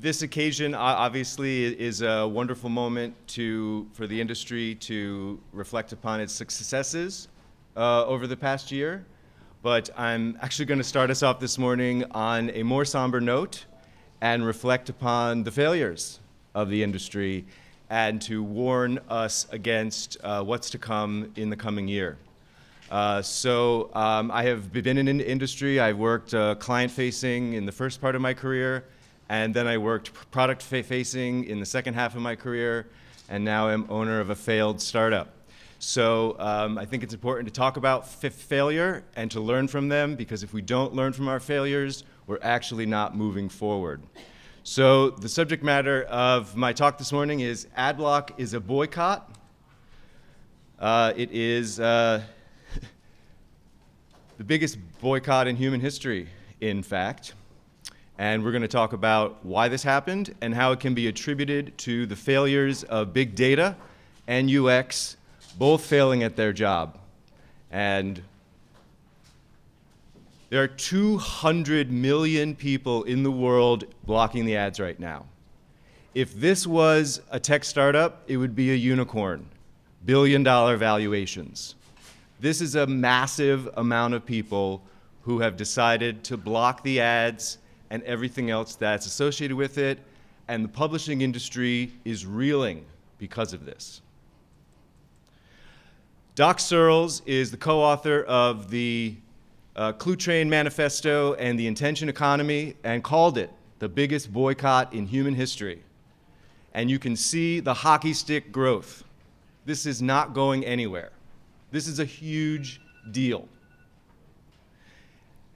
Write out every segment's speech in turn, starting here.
This occasion obviously is a wonderful moment for the industry to reflect upon its successes over the past year. But I'm actually going to start us off this morning on a more somber note and reflect upon the failures of the industry and to warn us against what's to come in the coming year. I have been in the industry. I've worked client-facing in the first part of my career, and then I worked product-facing in the second half of my career, and now I'm owner of a failed startup. So I think it's important to talk about failure and to learn from them, because if we don't learn from our failures, we're actually not moving forward. So the subject matter of my talk this morning is Adblock is a boycott. It is the biggest boycott in human history, in fact. And we're going to talk about why this happened and how it can be attributed to the failures of big data and UX, both failing at their job. And there are 200 million people in the world blocking the ads right now. If this was a tech startup, it would be a unicorn, billion-dollar valuations. This is a massive amount of people who have decided to block the ads and everything else that's associated with it, and the publishing industry is reeling because of this. Doc Searls is the co-author of the Clue Train Manifesto and the Intention Economy, and called it the biggest boycott in human history. And you can see the hockey stick growth. This is not going anywhere. This is a huge deal.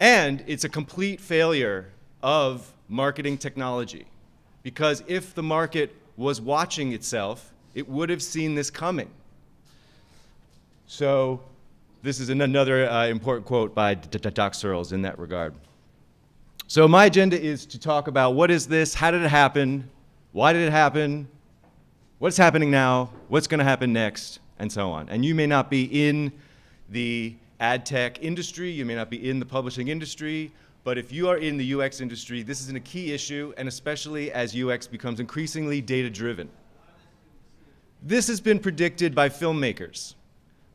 And it's a complete failure of marketing technology, because if the market was watching itself, it would have seen this coming. So this is another important quote by Doc Searls in that regard. So my agenda is to talk about what is this, how did it happen, why did it happen, what's happening now, what's going to happen next, and so on. And you may not be in the ad tech industry, you may not be in the publishing industry, but if you are in the UX industry, this is a key issue, and especially as UX becomes increasingly data-driven. This has been predicted by filmmakers.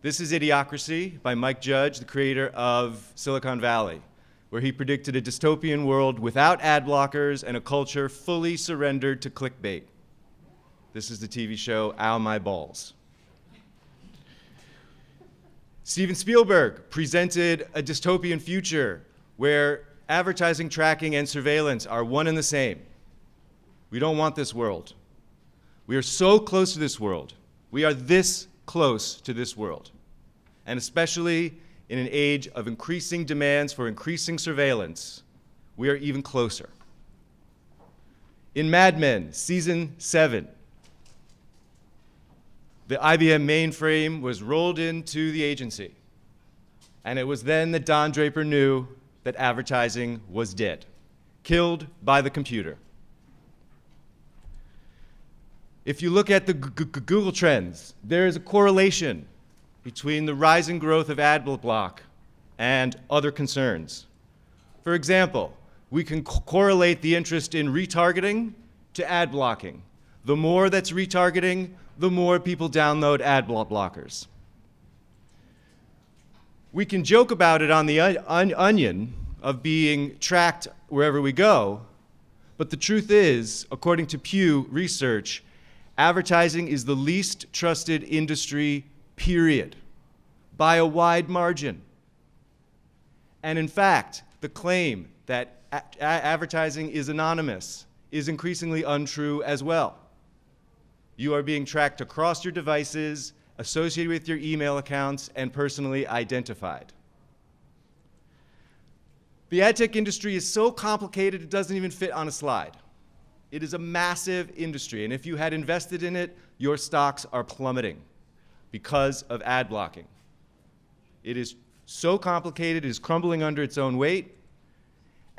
This is Idiocracy by Mike Judge, the creator of Silicon Valley, where he predicted a dystopian world without ad blockers and a culture fully surrendered to clickbait. This is the TV show Ow My Balls. Steven Spielberg presented a dystopian future where advertising, tracking, and surveillance are one and the same. We don't want this world. We are so close to this world. We are this close to this world. And especially in an age of increasing demands for increasing surveillance, we are even closer. In Mad Men, season 7, the IBM mainframe was rolled into the agency. And it was then that Don Draper knew that advertising was dead, killed by the computer. If you look at the Google trends, there is a correlation between the rising growth of Adblock and other concerns. For example, we can correlate the interest in retargeting to ad blocking. The more that's retargeting, the more people download ad blockers. We can joke about it on the onion of being tracked wherever we go, but the truth is, according to Pew Research, advertising is the least trusted industry, period, by a wide margin. And in fact, the claim that advertising is anonymous is increasingly untrue as well. You are being tracked across your devices, associated with your email accounts, and personally identified. The ad tech industry is so complicated it doesn't even fit on a slide. It is a massive industry, and if you had invested in it, your stocks are plummeting because of ad blocking. It is so complicated, it is crumbling under its own weight,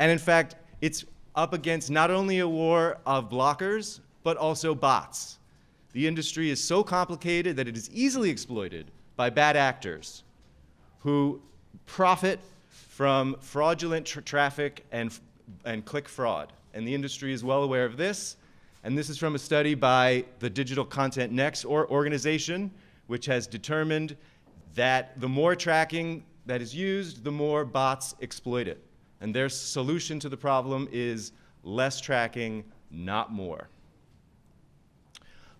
and in fact, it's up against not only a war of blockers, but also bots. The industry is so complicated that it is easily exploited by bad actors who profit from fraudulent traffic and and click fraud. And the industry is well aware of this. And this is from a study by the Digital Content Next organization, which has determined that the more tracking that is used, the more bots exploit it. And their solution to the problem is less tracking, not more.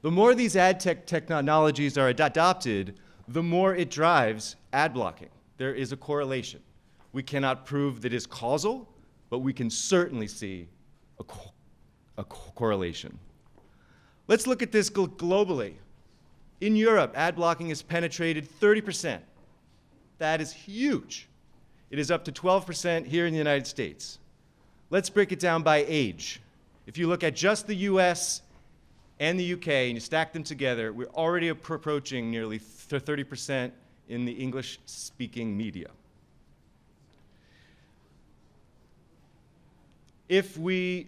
The more these ad technologies are adopted, the more it drives ad blocking. There is a correlation. We cannot prove that it is causal, but we can certainly see a correlation. Let's look at this globally. In Europe, ad blocking has penetrated 30%. That is huge. It is up to 12% here in the United States. Let's break it down by age. If you look at just the US and the UK and you stack them together, we're already approaching nearly 30% in the English-speaking media. If we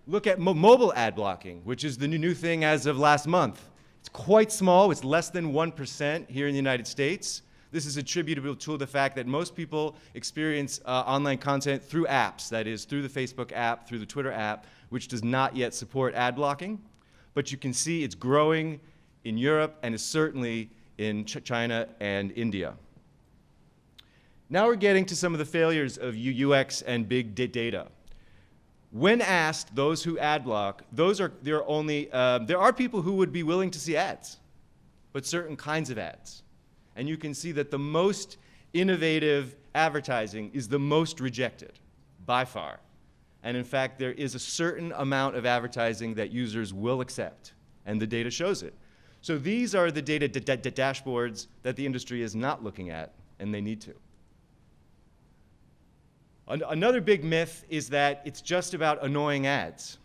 look at mobile ad blocking, which is the new thing as of last month, it's quite small. It's less than 1% here in the United States. This is attributable to the fact that most people experience online content through apps, that is, through the Facebook app, through the Twitter app, which does not yet support ad blocking. But you can see it's growing in Europe and is certainly in China and India. Now we're getting to some of the failures of UX and big data. When asked, those who ad block, there are people who would be willing to see ads, but certain kinds of ads. And you can see that the most innovative advertising is the most rejected, by far. And in fact, there is a certain amount of advertising that users will accept, and the data shows it. So these are the data dashboards that the industry is not looking at, and they need to. Another big myth is that it's just about annoying ads.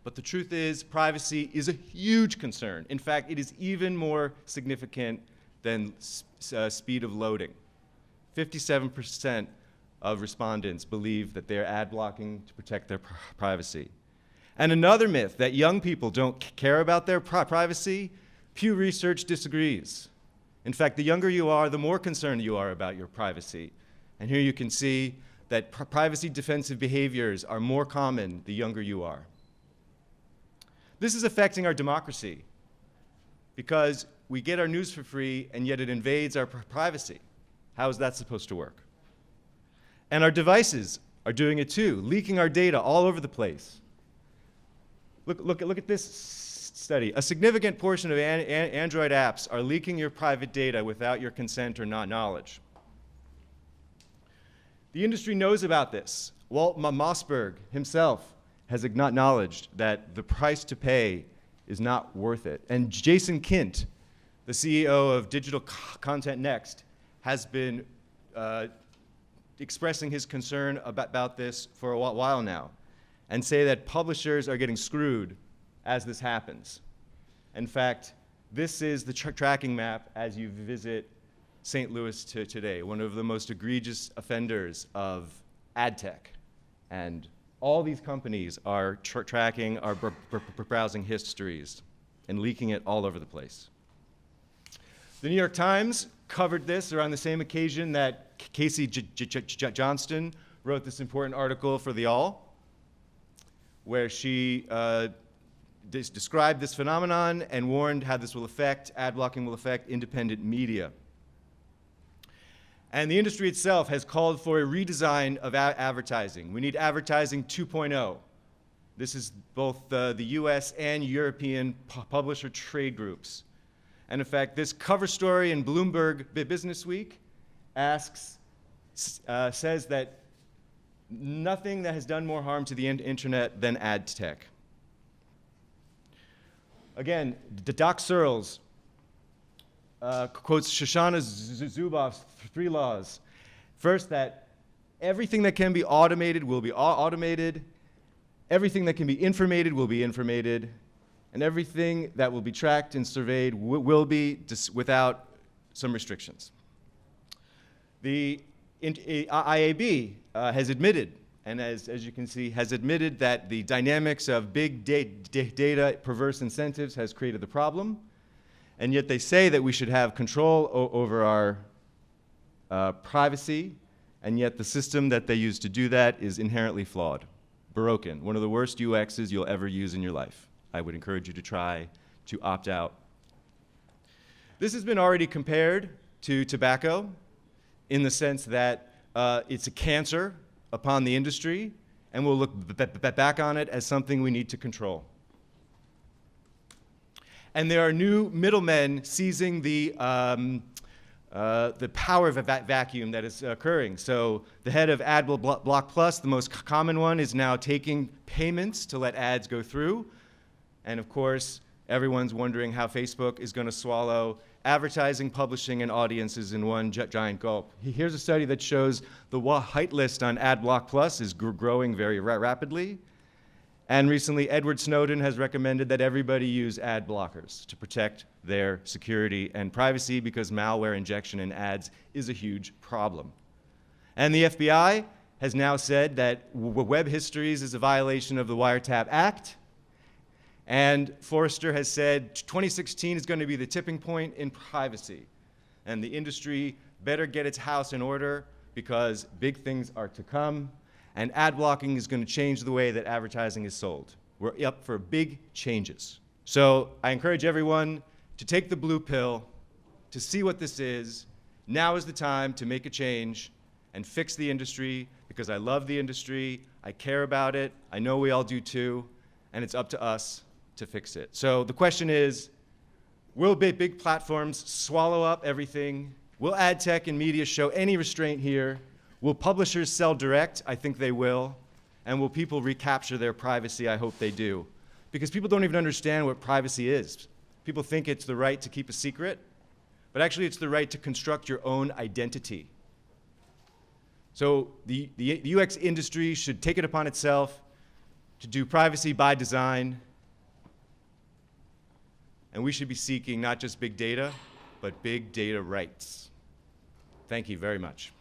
But the truth is, privacy is a huge concern. In fact, it is even more significant than speed of loading. 57% of respondents believe that they're ad blocking to protect their privacy. And another myth, that young people don't care about their privacy, Pew Research disagrees. In fact, the younger you are, the more concerned you are about your privacy. And here you can see that privacy defensive behaviors are more common the younger you are. This is affecting our democracy because we get our news for free and yet it invades our privacy. How is that supposed to work? And our devices are doing it too, leaking our data all over the place. Look at this study. A significant portion of Android apps are leaking your private data without your consent or knowledge. The industry knows about this. Walt Mossberg himself has acknowledged that the price to pay is not worth it. And Jason Kint, the CEO of Digital Content Next, has been expressing his concern about this for a while now, and say that publishers are getting screwed as this happens. In fact, this is the tracking map as you visit St. Louis today, one of the most egregious offenders of ad tech. And all these companies are tracking our browsing histories and leaking it all over the place. The New York Times covered this around the same occasion that Casey Johnston wrote this important article for The All, where she described this phenomenon and warned how this will affect, ad blocking will affect independent media. And the industry itself has called for a redesign of advertising. We need advertising 2.0. This is both the US and European publisher trade groups. And in fact, this cover story in Bloomberg Business Week says that nothing that has done more harm to the internet than ad tech. Again, Doc Searles quotes Shoshana Zuboff's 3 laws. First, that everything that can be automated will be automated, everything that can be informated will be informated, and everything that will be tracked and surveyed will be without some restrictions. The IAB has admitted, and as you can see, has admitted that the dynamics of big data perverse incentives has created the problem, and yet they say that we should have control over our privacy and yet the system that they use to do that is inherently flawed, broken, one of the worst UXs you'll ever use in your life. I would encourage you to try to opt out. This has been already compared to tobacco in the sense that it's a cancer upon the industry, and we'll look back on it as something we need to control. And there are new middlemen seizing the power of a vacuum that is occurring. So the head of Adblock Plus, the most common one, is now taking payments to let ads go through. And of course, everyone's wondering how Facebook is going to swallow advertising, publishing, and audiences in one giant gulp. Here's a study that shows the white list on Adblock Plus is growing very rapidly. And recently, Edward Snowden has recommended that everybody use ad blockers to protect their security and privacy because malware injection in ads is a huge problem. And the FBI has now said that web histories is a violation of the Wiretap Act. And Forrester has said 2016 is going to be the tipping point in privacy. And the industry better get its house in order because big things are to come. And ad blocking is going to change the way that advertising is sold. We're up for big changes. So I encourage everyone to take the blue pill, to see what this is. Now is the time to make a change and fix the industry because I love the industry, I care about it, I know we all do too, and it's up to us to fix it. So the question is, will big platforms swallow up everything? Will ad tech and media show any restraint here? Will publishers sell direct? I think they will. And will people recapture their privacy? I hope they do. Because people don't even understand what privacy is. People think it's the right to keep a secret, but actually it's the right to construct your own identity. So the UX industry should take it upon itself to do privacy by design. And we should be seeking not just big data, but big data rights. Thank you very much.